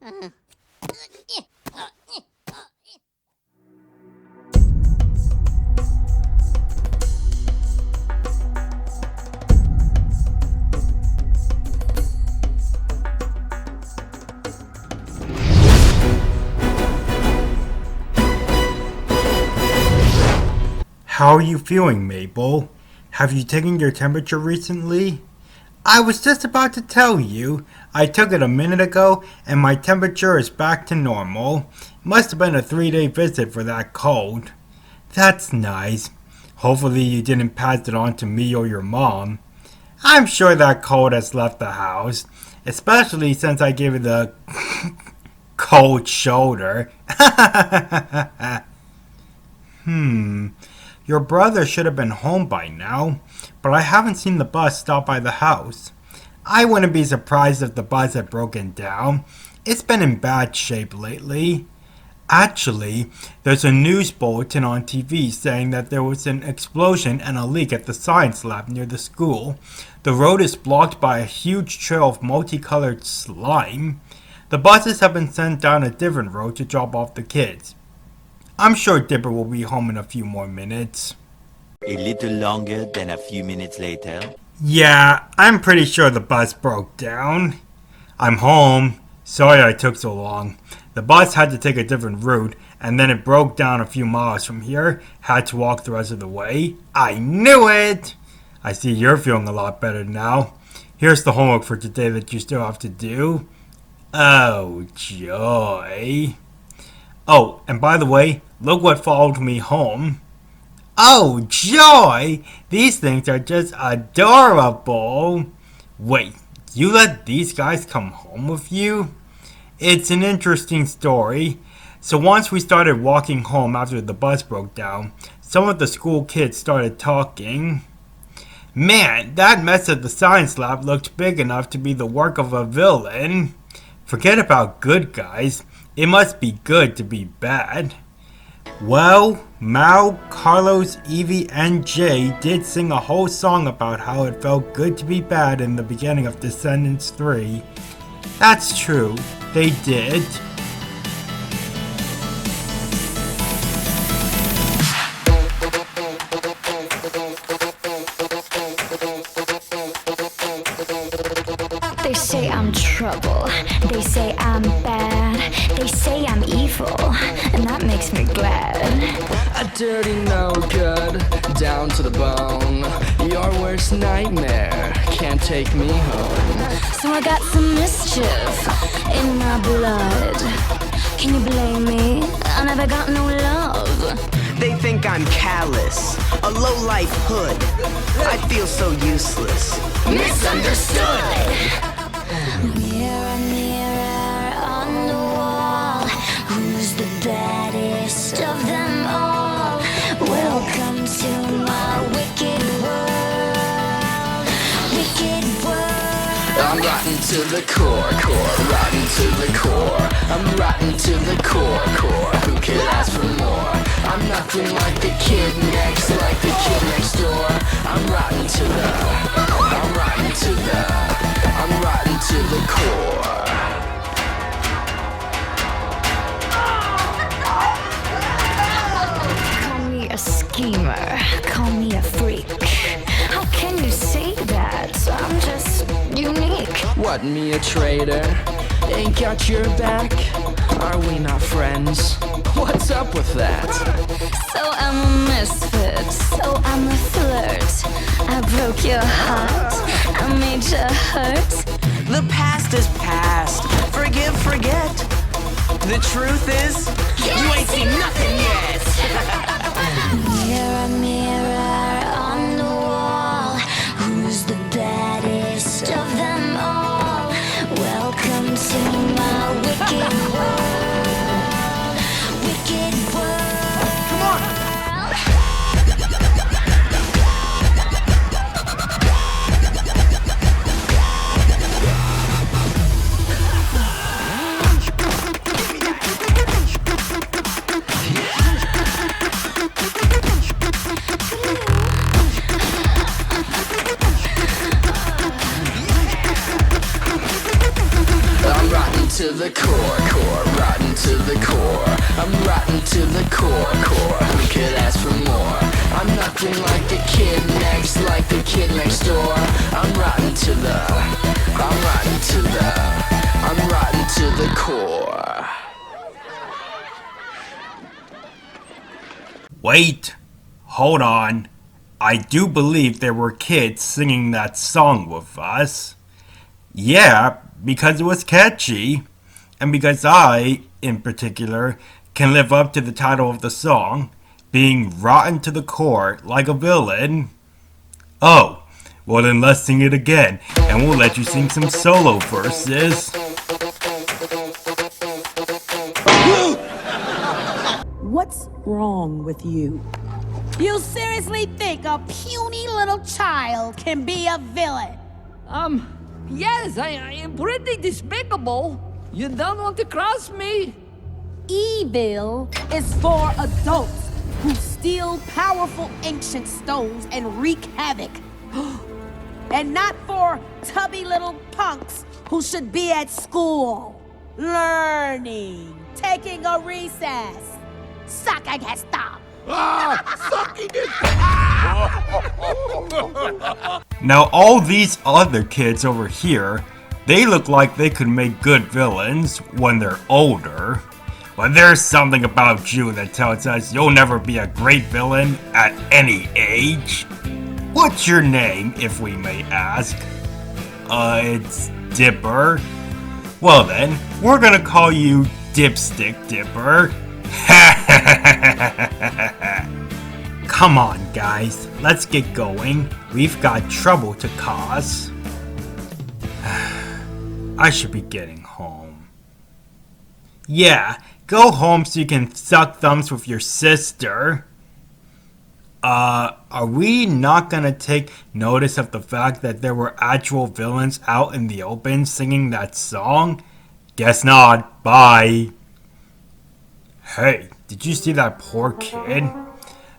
How are you feeling, Mabel? Have you taken your temperature recently? I was just about to tell you. I took it a minute ago and my temperature is back to normal. Must have been a 3-day visit for that cold. That's nice. Hopefully you didn't pass it on to me or your mom. I'm sure that cold has left the house, especially since I gave it the cold shoulder. Your brother should have been home by now, but I haven't seen the bus stop by the house. I wouldn't be surprised if the bus had broken down. It's been in bad shape lately. Actually, there's a news bulletin on TV saying that there was an explosion and a leak at the science lab near the school. The road is blocked by a huge trail of multicolored slime. The buses have been sent down a different road to drop off the kids. I'm sure Dipper will be home in a few more minutes. A little longer than a few minutes later. Yeah, I'm pretty sure the bus broke down. I'm home. Sorry I took so long. The bus had to take a different route, and then it broke down a few miles from here. Had to walk the rest of the way. I knew it! I see you're feeling a lot better now. Here's the homework for today that you still have to do. Oh, joy. Oh, and by the way, look what followed me home. Oh, joy! These things are just adorable. Wait, you let these guys come home with you? It's an interesting story. So once we started walking home after the bus broke down, some of the school kids started talking. Man, that mess at the science lab looked big enough to be the work of a villain. Forget about good guys. It must be good to be bad. Well, Mal, Carlos, Evie, and Jay did sing a whole song about how it felt good to be bad in the beginning of Descendants 3. That's true, they did. They say I'm trouble, they say I'm bad, they say I'm evil, and that makes me glad. A dirty no good, down to the bone, your worst nightmare, can't take me home. So I got some mischief in my blood. Can you blame me? I never got no love. They think I'm callous, a low-life hood. I feel so useless. Misunderstood. Mirror, mirror on the wall, who's the baddest of them all? Welcome to my wicked world, wicked world. I'm rotten to the core, rotten to the core. I'm rotten to the core. Who could ask for more? I'm nothing like the kid next door. I'm rotten to the core. Call me a schemer, call me a freak. How can you say that? I'm just unique. What, me a traitor? Ain't got your back? Are we not friends? What's up with that? So I'm a misfit, so I'm a flirt. I broke your heart, I made you hurt. The past is past. Forgive, forget. The truth is, you ain't seen nothing yet. Mirror, mirror on the wall, who's the baddest of them all? Welcome to my wicked world, wicked world. Come on. the core, rotten to the core. I'm rotten to the core. Who could ask for more? I'm nothing like the kid next door. I'm rotten to the core. Wait, hold on. I do believe there were kids singing that song with us. Yeah, because it was catchy, and because I, in particular, can live up to the title of the song, being rotten to the core like a villain. Oh, well then let's sing it again, and we'll let you sing some solo verses. What's wrong with you? You seriously think a puny little child can be a villain? Yes, I am pretty despicable. You don't want to cross me? Evil is for adults who steal powerful ancient stones and wreak havoc. And not for tubby little punks who should be at school, learning, taking a recess, sucking his thumb. Now all these other kids over here, they look like they could make good villains when they're older. But there's something about you that tells us you'll never be a great villain at any age. What's your name, if we may ask? It's Dipper. Well then, we're gonna call you Dipstick Dipper. Come on, guys, let's get going. We've got trouble to cause. I should be getting home. Yeah, go home so you can suck thumbs with your sister. Are we not gonna take notice of the fact that there were actual villains out in the open singing that song? Guess not. Bye. Hey, did you see that poor kid?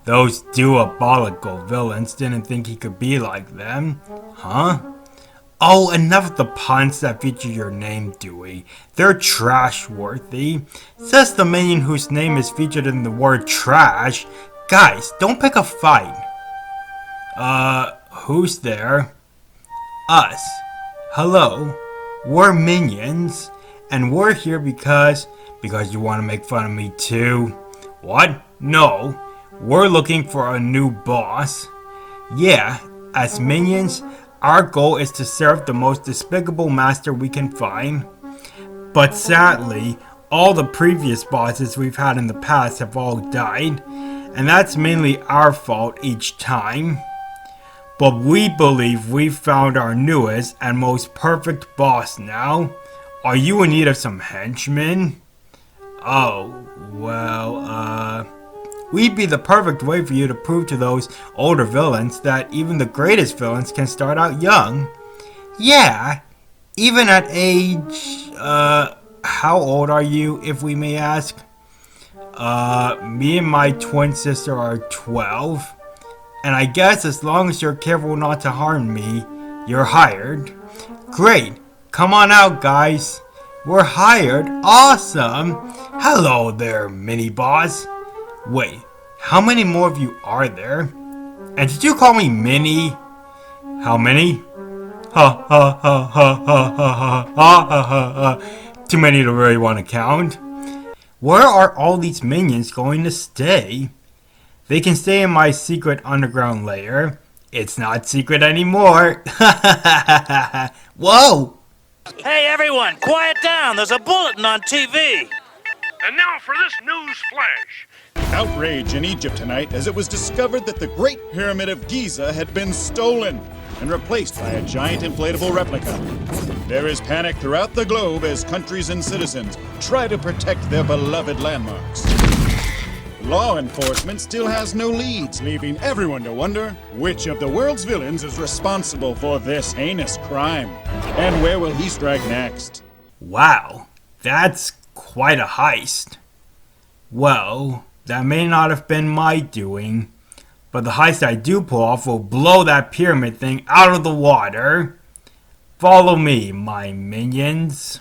Those diabolical villains didn't think he could be like them. Huh? Oh, enough of the puns that feature your name, Dewey. They're trash-worthy. Says the minion whose name is featured in the word trash. Guys, don't pick a fight. Who's there? Us. Hello. We're minions. And we're here because you want to make fun of me too? What? No. We're looking for a new boss. Yeah, as minions, our goal is to serve the most despicable master we can find. But sadly, all the previous bosses we've had in the past have all died, and that's mainly our fault each time. But we believe we've found our newest and most perfect boss now. Are you in need of some henchmen? Oh, well, we'd be the perfect way for you to prove to those older villains that even the greatest villains can start out young. Yeah, even at age, how old are you, if we may ask? Me and my twin sister are 12. And I guess as long as you're careful not to harm me, you're hired. Great, come on out, guys. We're hired. Awesome. Hello there, mini-boss. Wait, how many more of you are there? And did you call me Mini? How many? Ha ha ha ha ha ha ha ha ha. Too many to really want to count. Where are all these minions going to stay? They can stay in my secret underground lair. It's not secret anymore. Whoa! Hey everyone, quiet down. There's a bulletin on TV. And now for this news flash. Outrage in Egypt tonight as it was discovered that the Great Pyramid of Giza had been stolen and replaced by a giant inflatable replica. There is panic throughout the globe as countries and citizens try to protect their beloved landmarks. Law enforcement still has no leads, leaving everyone to wonder which of the world's villains is responsible for this heinous crime. And where will he strike next? Wow, that's quite a heist. Well, that may not have been my doing, but the heist I do pull off will blow that pyramid thing out of the water. Follow me, my minions.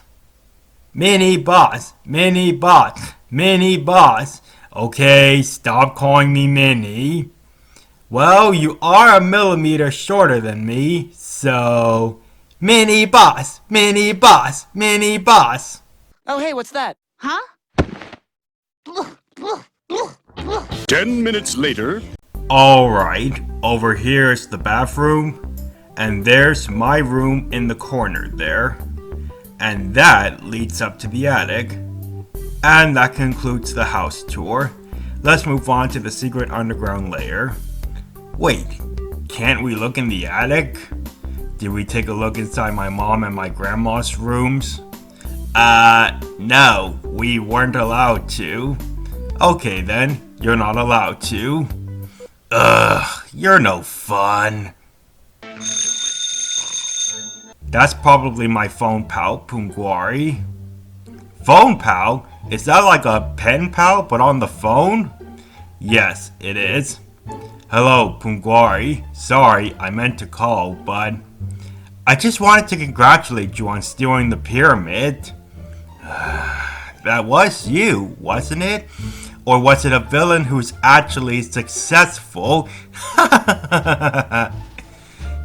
Mini boss, mini boss, mini boss. Okay, stop calling me Mini. Well, you are a millimeter shorter than me, so... Mini boss, mini boss, mini boss. Oh, hey, what's that? Huh? 10 minutes later. Alright, over here is the bathroom, and there's my room in the corner there. And that leads up to the attic. And that concludes the house tour. Let's move on to the secret underground lair. Wait, can't we look in the attic? Did we take a look inside my mom and my grandma's rooms? No, we weren't allowed to. Okay then, you're not allowed to. Ugh, you're no fun. That's probably my phone pal, Punguari. Phone pal? Is that like a pen pal but on the phone? Yes, it is. Hello, Punguari. Sorry, I meant to call, but... I just wanted to congratulate you on stealing the pyramid. That was you, wasn't it? Or was it a villain who's actually successful?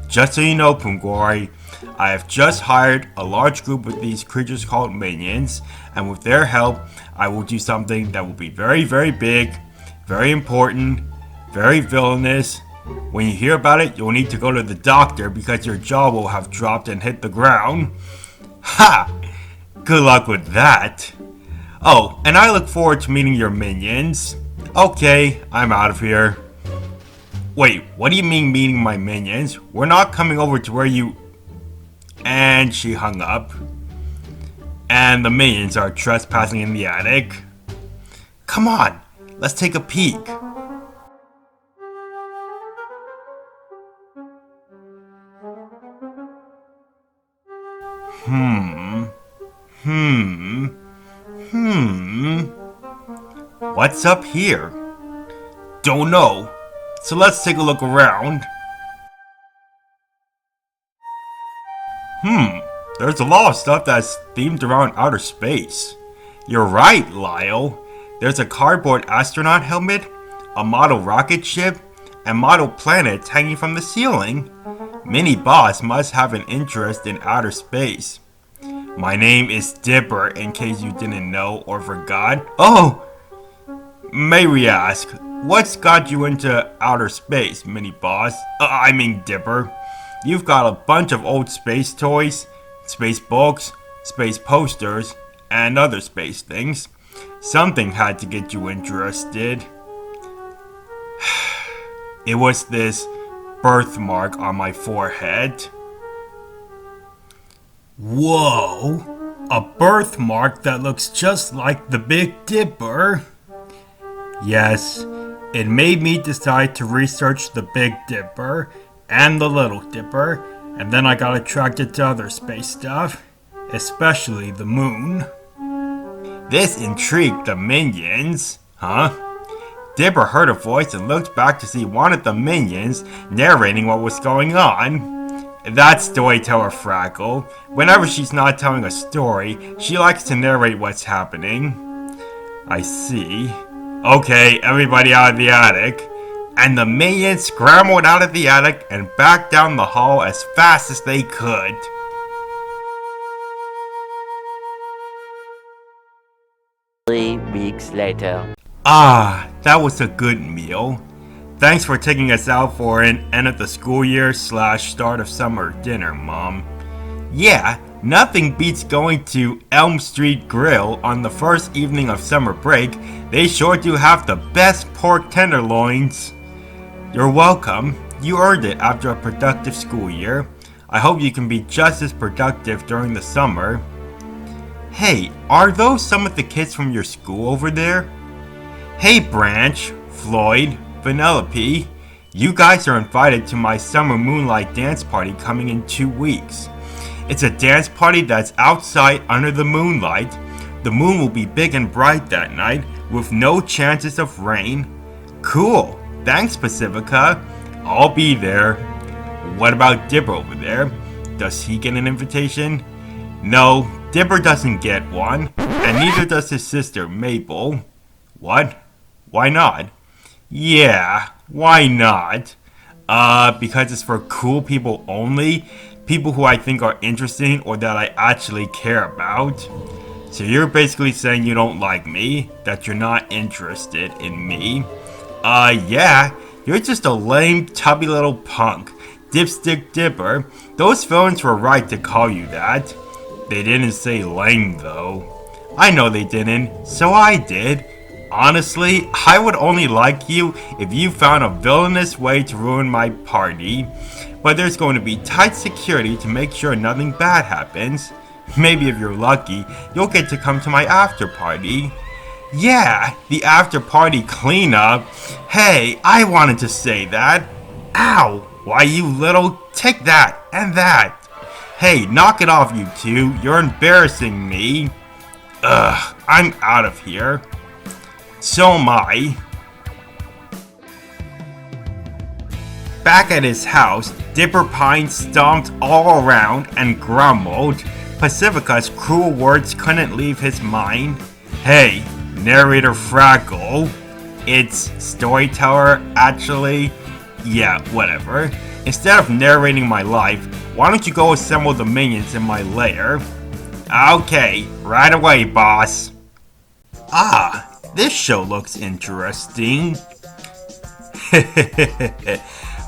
Just so you know, Punguari, I have just hired a large group of these creatures called minions, and with their help, I will do something that will be very, very big, very important, very villainous. When you hear about it, you'll need to go to the doctor because your jaw will have dropped and hit the ground. Ha! Good luck with that. Oh, and I look forward to meeting your minions. Okay, I'm out of here. Wait, what do you mean meeting my minions? We're not coming over to where you... And she hung up. And the minions are trespassing in the attic. Come on, let's take a peek. What's up here? Don't know. So let's take a look around. There's a lot of stuff that's themed around outer space. You're right, Lyle. There's a cardboard astronaut helmet, a model rocket ship, and model planets hanging from the ceiling. Mini Boss must have an interest in outer space. My name is Dipper, in case you didn't know or forgot. Oh! May we ask, what's got you into outer space, Mini Boss? I mean Dipper. You've got a bunch of old space toys, space books, space posters, and other space things. Something had to get you interested. It was this birthmark on my forehead. Whoa! A birthmark that looks just like the Big Dipper. Yes, it made me decide to research the Big Dipper and the Little Dipper, and then I got attracted to other space stuff, especially the moon. This intrigued the minions, huh? Dipper heard a voice and looked back to see one of the minions narrating what was going on. That's Storyteller Frackle. Whenever she's not telling a story, she likes to narrate what's happening. I see. Okay, everybody out of the attic. And the minions scrambled out of the attic and back down the hall as fast as they could. Three weeks later. Ah, that was a good meal. Thanks for taking us out for an end of the school year / start of summer dinner, Mom. Yeah, nothing beats going to Elm Street Grill on the first evening of summer break. They sure do have the best pork tenderloins. You're welcome. You earned it after a productive school year. I hope you can be just as productive during the summer. Hey, are those some of the kids from your school over there? Hey Branch, Floyd, Vanellope, you guys are invited to my summer moonlight dance party coming in 2 weeks. It's a dance party that's outside under the moonlight. The moon will be big and bright that night with no chances of rain. Cool, thanks Pacifica. I'll be there. What about Dipper over there? Does he get an invitation? No, Dipper doesn't get one, and neither does his sister Mabel. What? Why not? Yeah, why not? Because it's for cool people only? People who I think are interesting or that I actually care about? So you're basically saying you don't like me? That you're not interested in me? Yeah, you're just a lame, tubby little punk. Dipstick Dipper. Those villains were right to call you that. They didn't say lame though. I know they didn't, so I did. Honestly, I would only like you if you found a villainous way to ruin my party. But there's going to be tight security to make sure nothing bad happens. Maybe if you're lucky, you'll get to come to my after party. Yeah, the after party cleanup. Hey, I wanted to say that. Ow! Why you little, take that and that. Hey, knock it off you two, you're embarrassing me. Ugh, I'm out of here. So am I. Back at his house, Dipper Pine stomped all around and grumbled. Pacifica's cruel words couldn't leave his mind. Hey, narrator Fraggle. It's storyteller, actually. Yeah, whatever. Instead of narrating my life, why don't you go assemble the minions in my lair? Okay, right away, boss. Ah, this show looks interesting.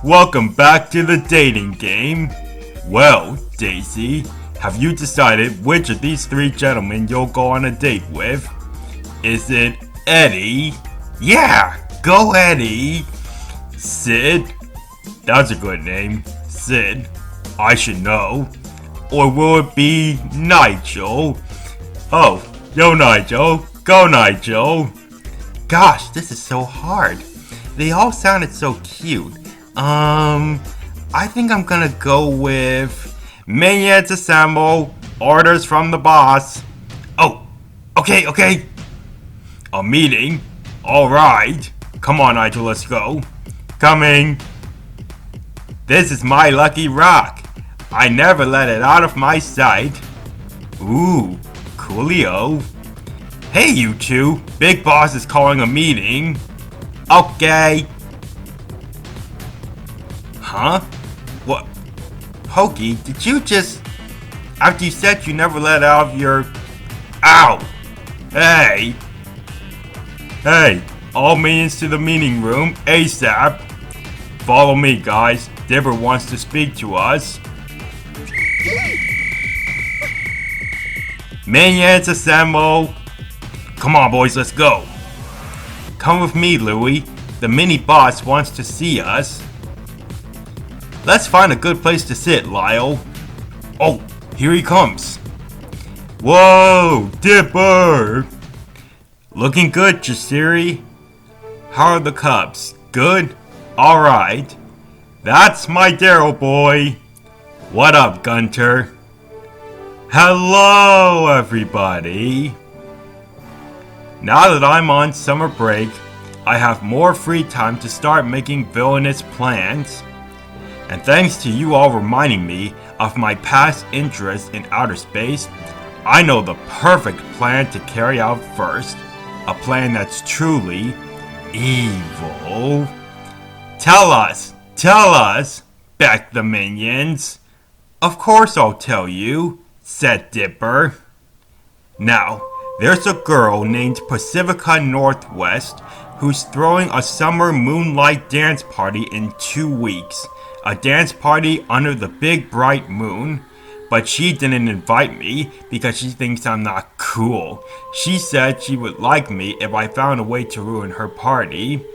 Welcome back to the dating game. Well, Daisy, have you decided which of these three gentlemen you'll go on a date with? Is it Eddie? Yeah, go Eddie. Sid? That's a good name. Sid. I should know. Or will it be Nigel? Oh, yo Nigel. Go Nigel. Gosh, this is so hard. They all sounded so cute. I think I'm gonna go with Minions assemble. Orders from the boss. Oh, okay. A meeting? Alright. Come on, Nigel, let's go. Coming. This is my lucky rock. I never let it out of my sight. Ooh, coolio. Hey, you two. Big Boss is calling a meeting. Okay. Huh? What? Pokey, did you just... After you said you never let out of your... Ow! Hey! Hey, all minions to the meeting room, ASAP. Follow me, guys. Dipper wants to speak to us. Minions assemble. Come on, boys, let's go. Come with me, Louie. The mini boss wants to see us. Let's find a good place to sit, Lyle. Oh, here he comes. Whoa, Dipper! Looking good, Jasiri. How are the Cubs? Good? Alright. That's my Daryl boy. What up, Gunter? Hello, everybody. Now that I'm on summer break, I have more free time to start making villainous plans. And thanks to you all reminding me of my past interest in outer space, I know the perfect plan to carry out first. A plan that's truly evil. Tell us, begged the minions. Of course I'll tell you, said Dipper. Now, there's a girl named Pacifica Northwest who's throwing a summer moonlight dance party in 2 weeks. A dance party under the big bright moon. But she didn't invite me because she thinks I'm not cool. She said she would like me if I found a way to ruin her party.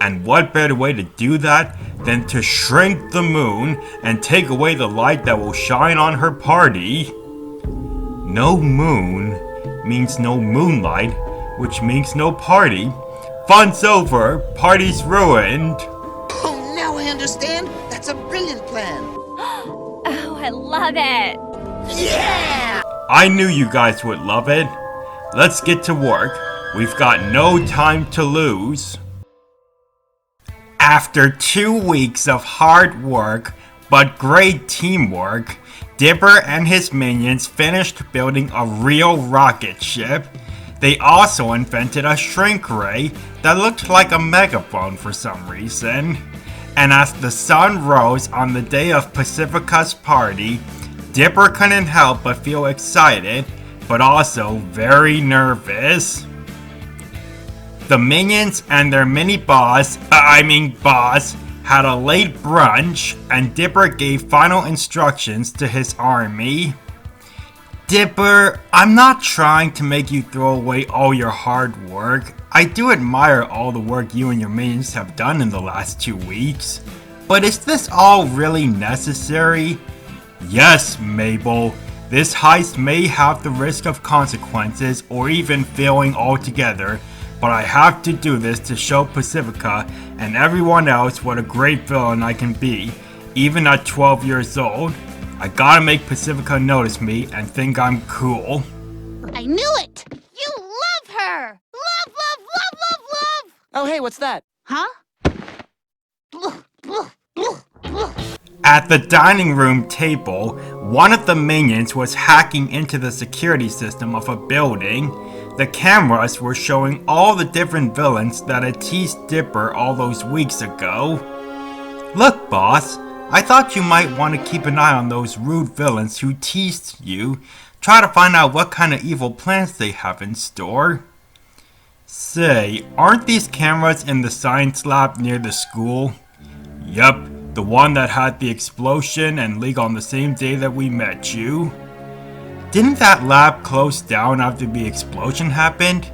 And what better way to do that than to shrink the moon and take away the light that will shine on her party? No moon means no moonlight, which means no party. Fun's over, party's ruined. Oh, now I understand. That's a brilliant plan. Oh, I love it. Yeah! I knew you guys would love it. Let's get to work. We've got no time to lose. After 2 weeks of hard work, but great teamwork, Dipper and his minions finished building a real rocket ship. They also invented a shrink ray that looked like a megaphone for some reason. And as the sun rose on the day of Pacifica's party, Dipper couldn't help but feel excited, but also very nervous. The minions and their boss, had a late brunch, and Dipper gave final instructions to his army. Dipper, I'm not trying to make you throw away all your hard work. I do admire all the work you and your minions have done in the last 2 weeks. But is this all really necessary? Yes, Mabel. This heist may have the risk of consequences or even failing altogether, but I have to do this to show Pacifica and everyone else what a great villain I can be, even at 12 years old. I gotta make Pacifica notice me and think I'm cool. I knew it! You love her! Love, love, love, love, love! Oh, hey, what's that? Huh? At the dining room table, one of the minions was hacking into the security system of a building. The cameras were showing all the different villains that had teased Dipper all those weeks ago. Look, boss, I thought you might want to keep an eye on those rude villains who teased you. Try to find out what kind of evil plans they have in store. Say, aren't these cameras in the science lab near the school? Yep, the one that had the explosion and leak on the same day that we met you. Didn't that lab close down after the explosion happened?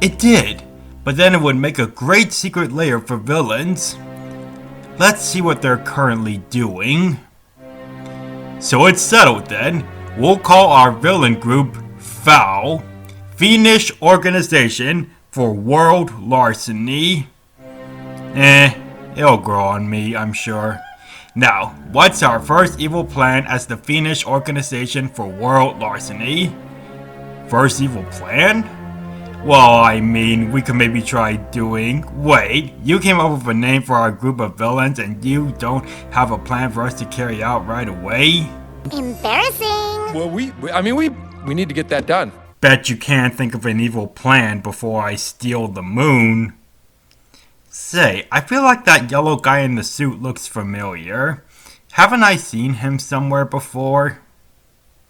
It did, but then it would make a great secret lair for villains. Let's see what they're currently doing. So it's settled then. We'll call our villain group FOUL, Fiendish Organization for World Larceny. It'll grow on me, I'm sure. Now, what's our first evil plan as the Fiendish Organization for World Larceny? First evil plan? Well, I mean, we could maybe try doing... Wait, you came up with a name for our group of villains and you don't have a plan for us to carry out right away? Embarrassing! Well, we need to get that done. Bet you can't think of an evil plan before I steal the moon. Say, I feel like that yellow guy in the suit looks familiar. Haven't I seen him somewhere before?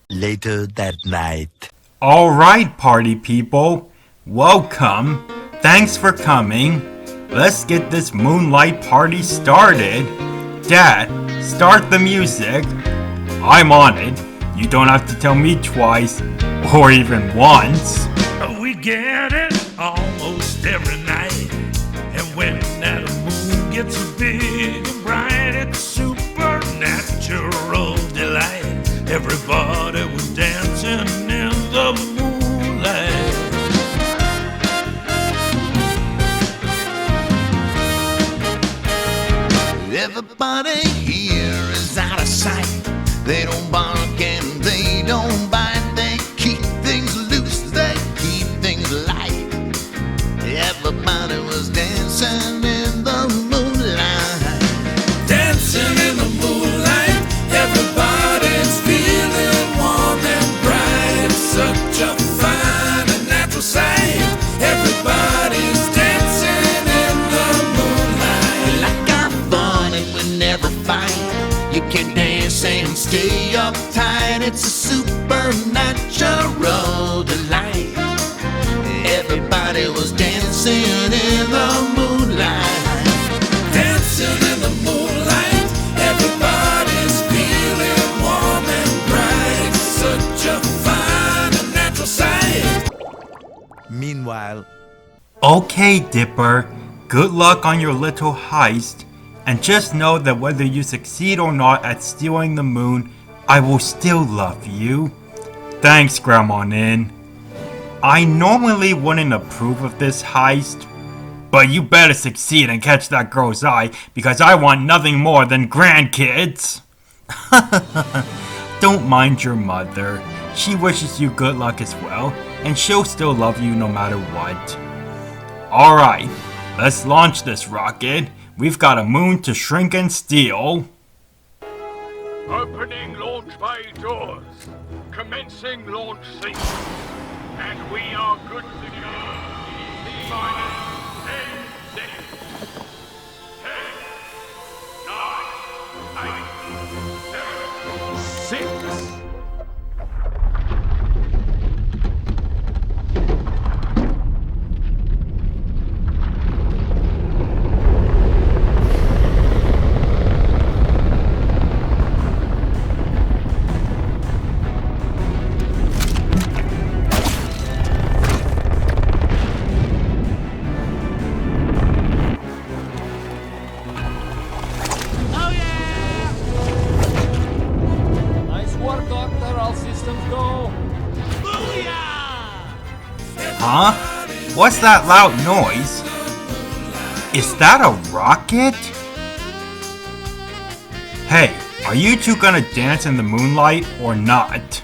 Later that night. Alright, party people. Welcome. Thanks for coming. Let's get this moonlight party started. Dad, start the music. I'm on it. You don't have to tell me twice, or even once. We get it almost every night. And when that moon gets big and bright, it's supernatural delight. Everybody was dancing in the moonlight. Everybody here is out of sight. They don't bark and they don't bite. They keep things loose, they keep things light. Everybody was dancing in the moonlight. Dancing in the moonlight. Everybody's feeling warm and bright. It's such a fine and natural sight. Everybody's dancing in the moonlight. Like our fun and we never fight. You can dance and stay uptight. It's a supernatural delight. Everybody was dancing in the moonlight. Dancing in the moonlight. Everybody's feeling warm and bright. It's such a fine and natural sight. Meanwhile... Okay, Dipper. Good luck on your little heist. And just know that whether you succeed or not at stealing the moon, I will still love you. Thanks, Grandma Nin. I normally wouldn't approve of this heist, but you better succeed and catch that girl's eye because I want nothing more than grandkids. Don't mind your mother. She wishes you good luck as well, and she'll still love you no matter what. Alright, let's launch this rocket. We've got a moon to shrink and steal. Opening launch bay doors. Commencing launch sequence. And we are good to go. T-minus 10 seconds. 10, 9, 8, 7, 6. Huh? What's that loud noise? Is that a rocket? Hey, are you two gonna dance in the moonlight or not?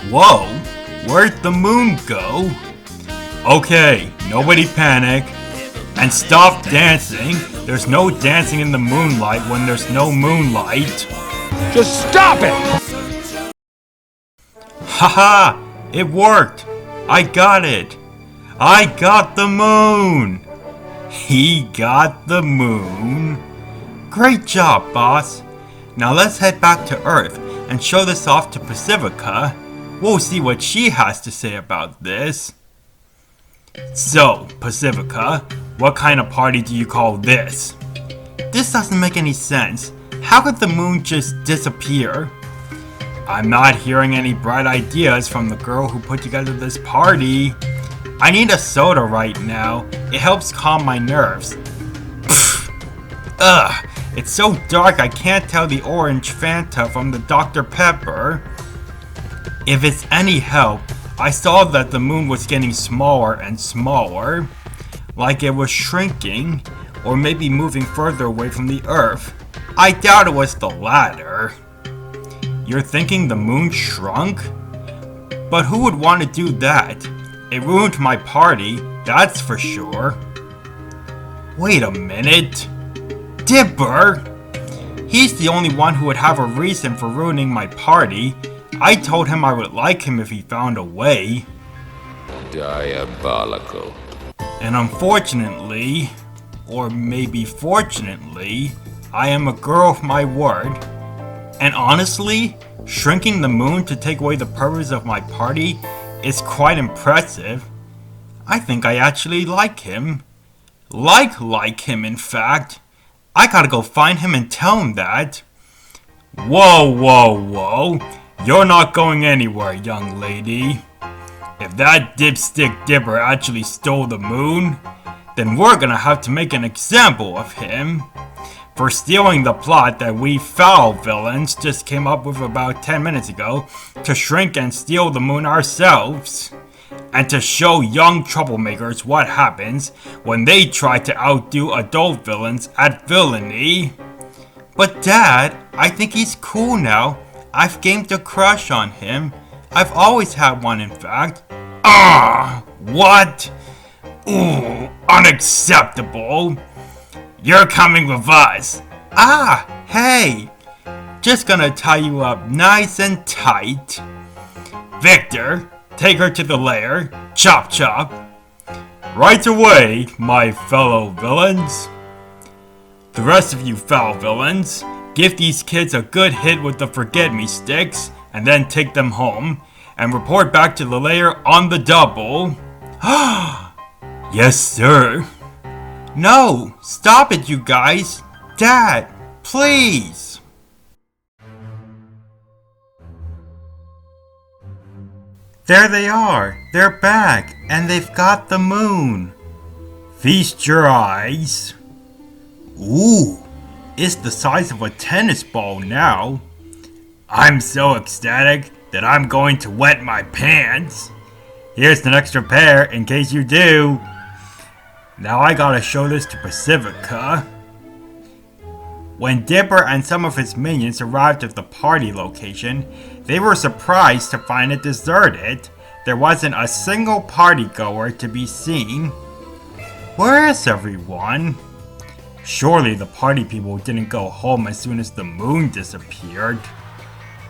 Whoa, where'd the moon go? Okay, nobody panic. And stop dancing. There's no dancing in the moonlight when there's no moonlight. Just stop it! Haha, it worked. I got it. I got the moon. He got the moon. Great job, boss. Now let's head back to Earth and show this off to Pacifica. We'll see what she has to say about this. So, Pacifica, what kind of party do you call this? This doesn't make any sense. How could the moon just disappear? I'm not hearing any bright ideas from the girl who put together this party. I need a soda right now. It helps calm my nerves. Ugh, it's so dark I can't tell the orange Fanta from the Dr. Pepper. If it's any help, I saw that the moon was getting smaller and smaller, like it was shrinking, or maybe moving further away from the Earth. I doubt it was the latter. You're thinking the moon shrunk? But who would want to do that? It ruined my party, that's for sure. Wait a minute. Dipper? He's the only one who would have a reason for ruining my party. I told him I would like him if he found a way. Diabolical. And unfortunately, or maybe fortunately, I am a girl of my word. And honestly, shrinking the moon to take away the purpose of my party is quite impressive. I think I actually like him. Like him, in fact. I gotta go find him and tell him that. Whoa. You're not going anywhere, young lady. If that dipstick Dipper actually stole the moon, then we're gonna have to make an example of him. For stealing the plot that we foul villains just came up with about 10 minutes ago to shrink and steal the moon ourselves. And to show young troublemakers what happens when they try to outdo adult villains at villainy. But Dad, I think he's cool now. I've gained a crush on him. I've always had one, in fact. What? Ooh, unacceptable. You're coming with us. Hey. Just gonna tie you up nice and tight. Victor, take her to the lair. Chop chop. Right away, my fellow villains. The rest of you foul villains, give these kids a good hit with the forget-me sticks, and then take them home, and report back to the lair on the double. Yes, sir. No, stop it, you guys. Dad, please. There they are. They're back, and they've got the moon. Feast your eyes. Ooh, it's the size of a tennis ball now. I'm so ecstatic that I'm going to wet my pants. Here's an extra pair in case you do. Now I gotta show this to Pacifica. When Dipper and some of his minions arrived at the party location, they were surprised to find it deserted. There wasn't a single partygoer to be seen. Where is everyone? Surely the party people didn't go home as soon as the moon disappeared.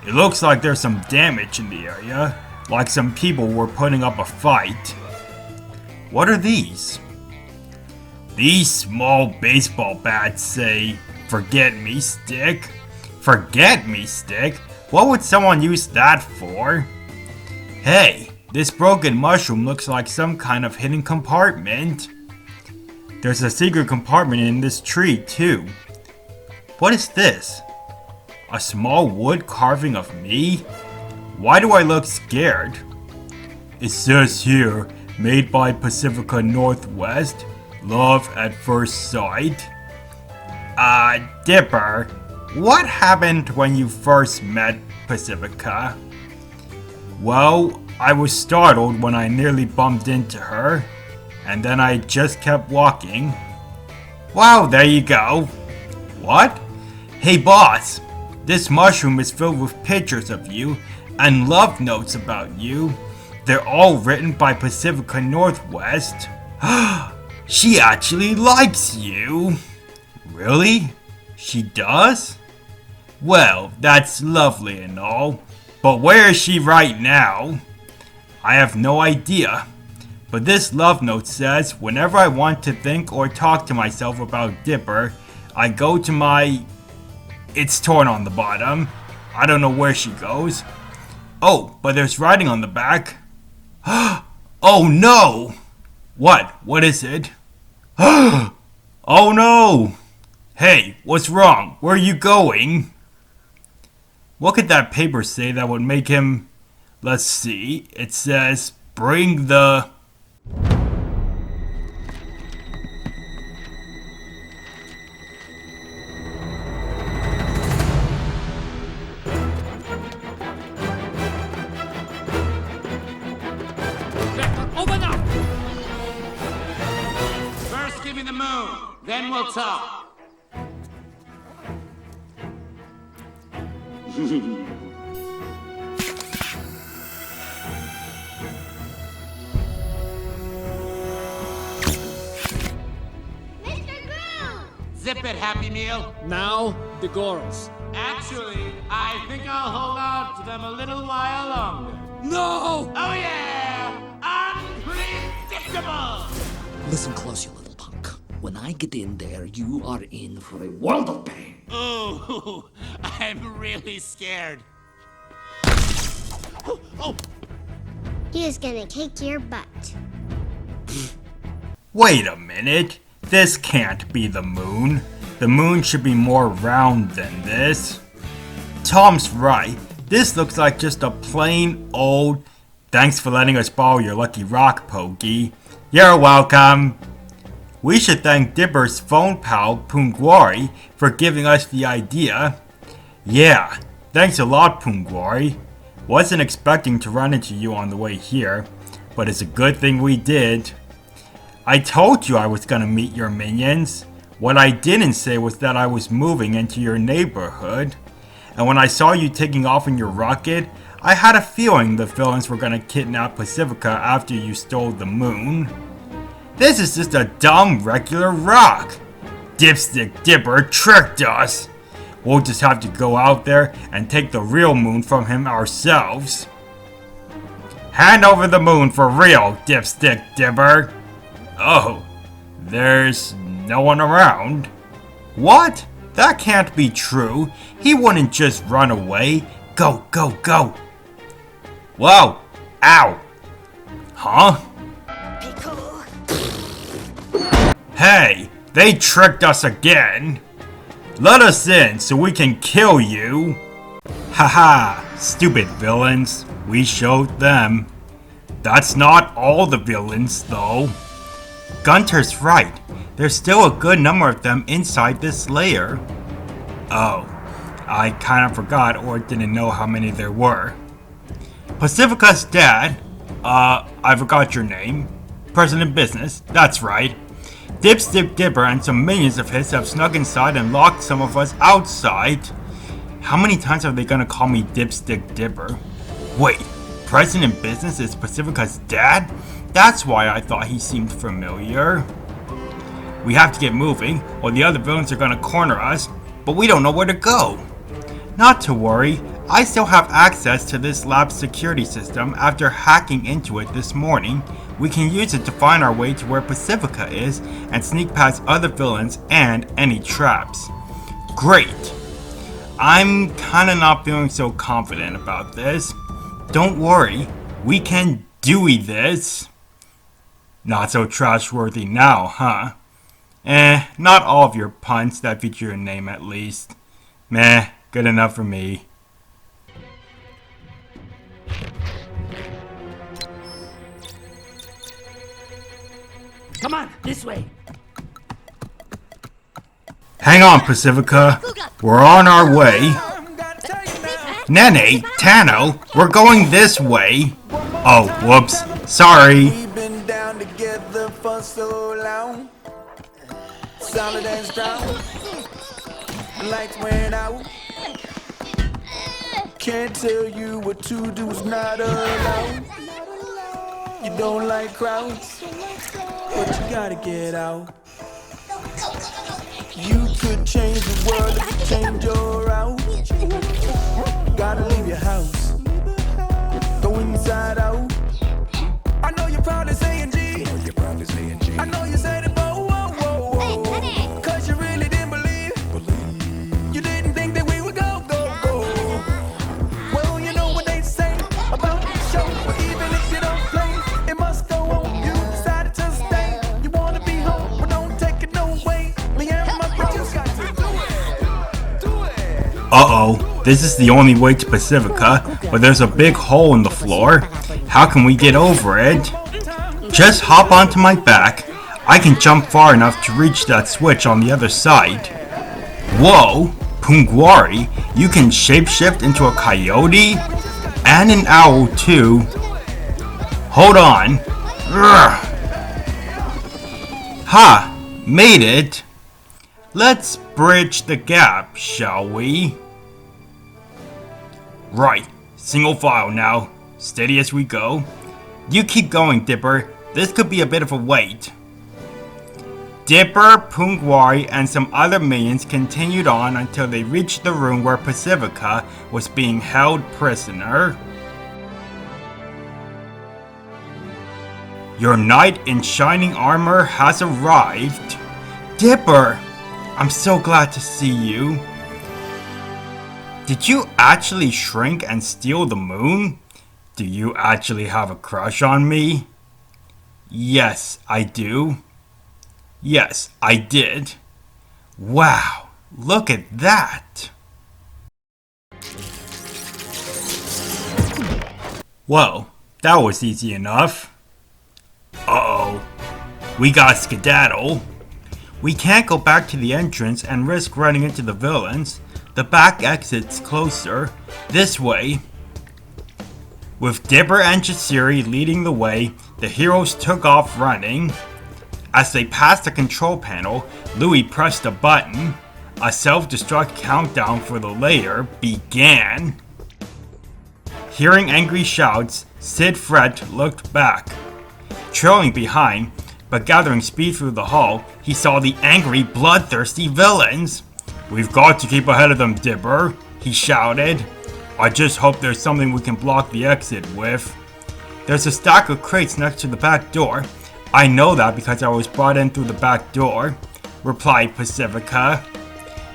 It looks like there's some damage in the area, like some people were putting up a fight. What are these? These small baseball bats say, "Forget me stick." Forget me stick? What would someone use that for? Hey, this broken mushroom looks like some kind of hidden compartment. There's a secret compartment in this tree too. What is this? A small wood carving of me? Why do I look scared? It says here, made by Pacifica Northwest, love at first sight. Dipper, what happened when you first met Pacifica? Well, I was startled when I nearly bumped into her, and then I just kept walking. Wow, there you go. What? Hey boss, this mushroom is filled with pictures of you and love notes about you. They're all written by Pacifica Northwest. She actually likes you. Really? She does? Well, that's lovely and all, but where is she right now? I have no idea. But this love note says, whenever I want to think or talk to myself about Dipper, I go to my... It's torn on the bottom. I don't know where she goes. Oh, but there's writing on the back. Oh no! What? What is it? Oh no! Hey, what's wrong? Where are you going? What could that paper say that would make him... Let's see. It says, bring the... Open up! First give me the moon, then we'll talk. Zip it, Happy Meal. Now, the girls. Actually, I think I'll hold on to them a little while longer. No! Oh yeah! Unpredictable! Listen close, you little punk. When I get in there, you are in for a world of pain. Ooh, I'm really scared. Oh! He is gonna kick your butt. Wait a minute. This can't be the moon. The moon should be more round than this. Tom's right. This looks like just a plain old... Thanks for letting us borrow your lucky rock, Pokey. You're welcome. We should thank Dipper's phone pal, Pungwari, for giving us the idea. Yeah, thanks a lot, Pungwari. Wasn't expecting to run into you on the way here, but it's a good thing we did. I told you I was gonna meet your minions. What I didn't say was that I was moving into your neighborhood. And when I saw you taking off in your rocket, I had a feeling the villains were gonna kidnap Pacifica after you stole the moon. This is just a dumb regular rock. Dipstick Dipper tricked us. We'll just have to go out there and take the real moon from him ourselves. Hand over the moon for real, dipstick dipper. Oh, there's no one around. What? That can't be true. He wouldn't just run away. Go, go, go. Whoa. Ow. Huh? Hey, they tricked us again. Let us in so we can kill you. Haha, stupid villains. We showed them. That's not all the villains, though. Gunter's right. There's still a good number of them inside this lair. Oh, I kind of forgot or didn't know how many there were. Pacifica's dad, I forgot your name. President Business, that's right. Dipstick Dipper and some minions of his have snuck inside and locked some of us outside. How many times are they gonna call me Dipstick Dipper? Wait, President Business is Pacifica's dad? That's why I thought he seemed familiar. We have to get moving, or the other villains are gonna corner us, but we don't know where to go. Not to worry, I still have access to this lab's security system after hacking into it this morning. We can use it to find our way to where Pacifica is and sneak past other villains and any traps. Great! I'm kinda not feeling so confident about this. Don't worry, we can do this. Not so trash-worthy now, huh? Not all of your puns that feature your name at least. Meh, good enough for me. Come on, this way. Hang on, Pacifica. We're on our way. Nene, Tano, we're going this way. Oh, whoops. Sorry. We've been down together for so long. Solid and strong. The lights went out. Can't tell you what to do's not allowed. You don't like crowds, but you gotta get out. You could change the world if you change your route. Gotta leave your house, go inside out. I know you're probably saying G. I know you said it, but whoa, whoa, whoa. Cause you really didn't believe. You didn't think that we would go, go, go. Well, you know what they say about the show. But even if you don't play, it must go on. You decided to stay. You wanna be home, but don't take it no way. Me and my bros got to do it. Uh-oh, this is the only way to Pacifica, but there's a big hole in the floor. How can we get over it? Just hop onto my back. I can jump far enough to reach that switch on the other side. Whoa, Pungwari, you can shapeshift into a coyote? And an owl too. Hold on. Urgh. Ha! Made it! Let's bridge the gap, shall we? Right, single file now. Steady as we go. You keep going, Dipper. This could be a bit of a wait. Dipper, Pungwari, and some other minions continued on until they reached the room where Pacifica was being held prisoner. Your knight in shining armor has arrived. Dipper! I'm so glad to see you. Did you actually shrink and steal the moon? Do you actually have a crush on me? Yes, I do. Yes, I did. Wow, look at that. Well, that was easy enough. Uh-oh. We got skedaddle. We can't go back to the entrance and risk running into the villains. The back exit's closer. This way. With Dipper and Jasiri leading the way, the heroes took off running. As they passed the control panel, Louis pressed a button. A self-destruct countdown for the lair began. Hearing angry shouts, Sid Fret looked back. Trailing behind, but gathering speed through the hall, he saw the angry, bloodthirsty villains. "We've got to keep ahead of them, Dipper," he shouted. "I just hope there's something we can block the exit with." There's a stack of crates next to the back door. I know that because I was brought in through the back door, replied Pacifica.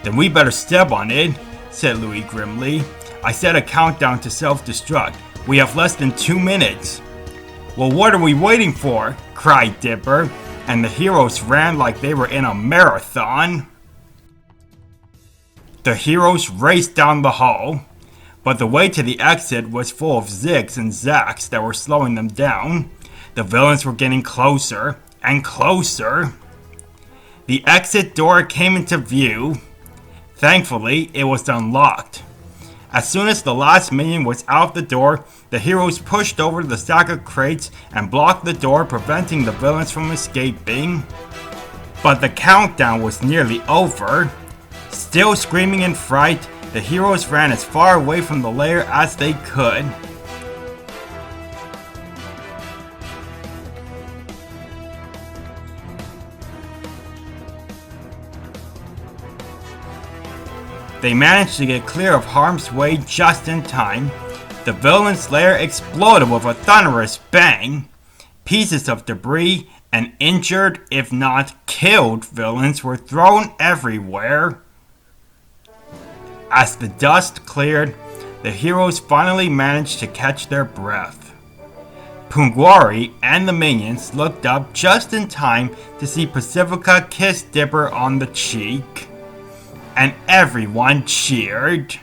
Then we better step on it, said Louis grimly. I set a countdown to self-destruct. We have less than 2 minutes. Well, what are we waiting for? Cried Dipper, and the heroes ran like they were in a marathon. The heroes raced down the hall, but the way to the exit was full of zigs and zags that were slowing them down. The villains were getting closer and closer. The exit door came into view. Thankfully, it was unlocked. As soon as the last minion was out the door, the heroes pushed over the stack of crates and blocked the door, preventing the villains from escaping. But the countdown was nearly over. Still screaming in fright, the heroes ran as far away from the lair as they could. They managed to get clear of harm's way just in time. The villain's lair exploded with a thunderous bang. Pieces of debris and injured, if not killed, villains were thrown everywhere. As the dust cleared, the heroes finally managed to catch their breath. Punguari and the minions looked up just in time to see Pacifica kiss Dipper on the cheek. And everyone cheered.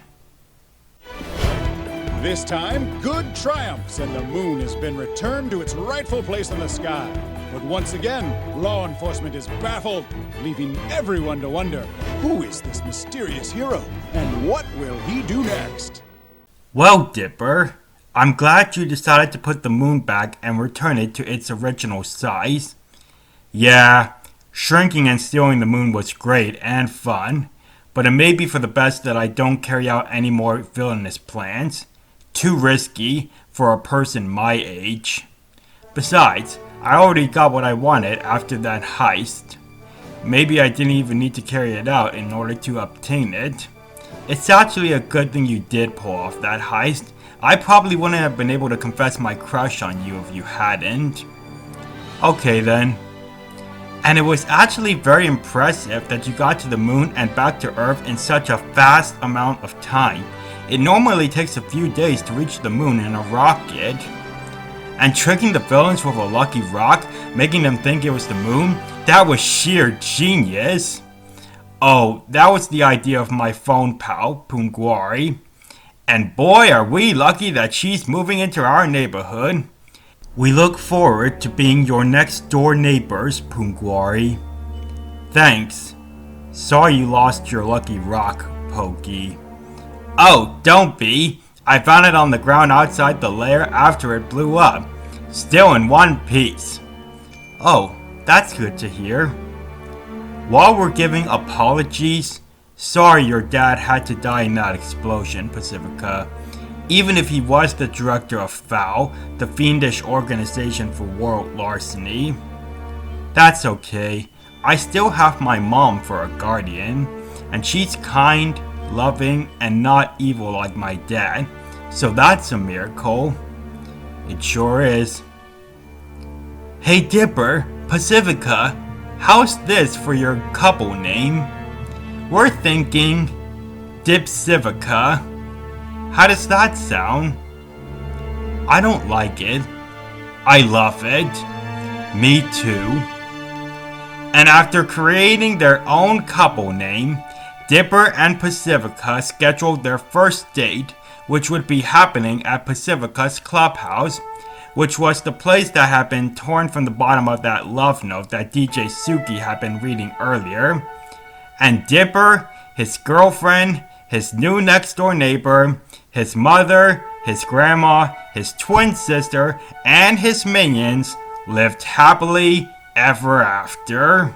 This time, good triumphs, and the moon has been returned to its rightful place in the sky. But once again, law enforcement is baffled, leaving everyone to wonder, who is this mysterious hero, and what will he do next? Well, Dipper, I'm glad you decided to put the moon back and return it to its original size. Yeah, shrinking and stealing the moon was great and fun, but it may be for the best that I don't carry out any more villainous plans. Too risky for a person my age. Besides, I already got what I wanted after that heist. Maybe I didn't even need to carry it out in order to obtain it. It's actually a good thing you did pull off that heist. I probably wouldn't have been able to confess my crush on you if you hadn't. Okay then. And it was actually very impressive that you got to the moon and back to Earth in such a fast amount of time. It normally takes a few days to reach the moon in a rocket. And tricking the villains with a lucky rock, making them think it was the moon, that was sheer genius. Oh, that was the idea of my phone pal, Punguari. And boy, are we lucky that she's moving into our neighborhood. We look forward to being your next door neighbors, Punguari. Thanks. Sorry you lost your lucky rock, Pokey. Oh, don't be. I found it on the ground outside the lair after it blew up. Still in one piece. Oh, that's good to hear. While we're giving apologies, sorry your dad had to die in that explosion, Pacifica. Even if he was the director of FOUL, the fiendish organization for world larceny. That's okay. I still have my mom for a guardian, and she's kind, loving, and not evil like my dad, so that's a miracle. It sure is. Hey Dipper, Pacifica, how's this for your couple name? We're thinking Dipcifica. How does that sound? I don't like it. I love it. Me too. And after creating their own couple name, Dipper and Pacifica scheduled their first date, which would be happening at Pacifica's clubhouse, which was the place that had been torn from the bottom of that love note that DJ Suki had been reading earlier. And Dipper, his girlfriend, his new next door neighbor, his mother, his grandma, his twin sister, and his minions lived happily ever after.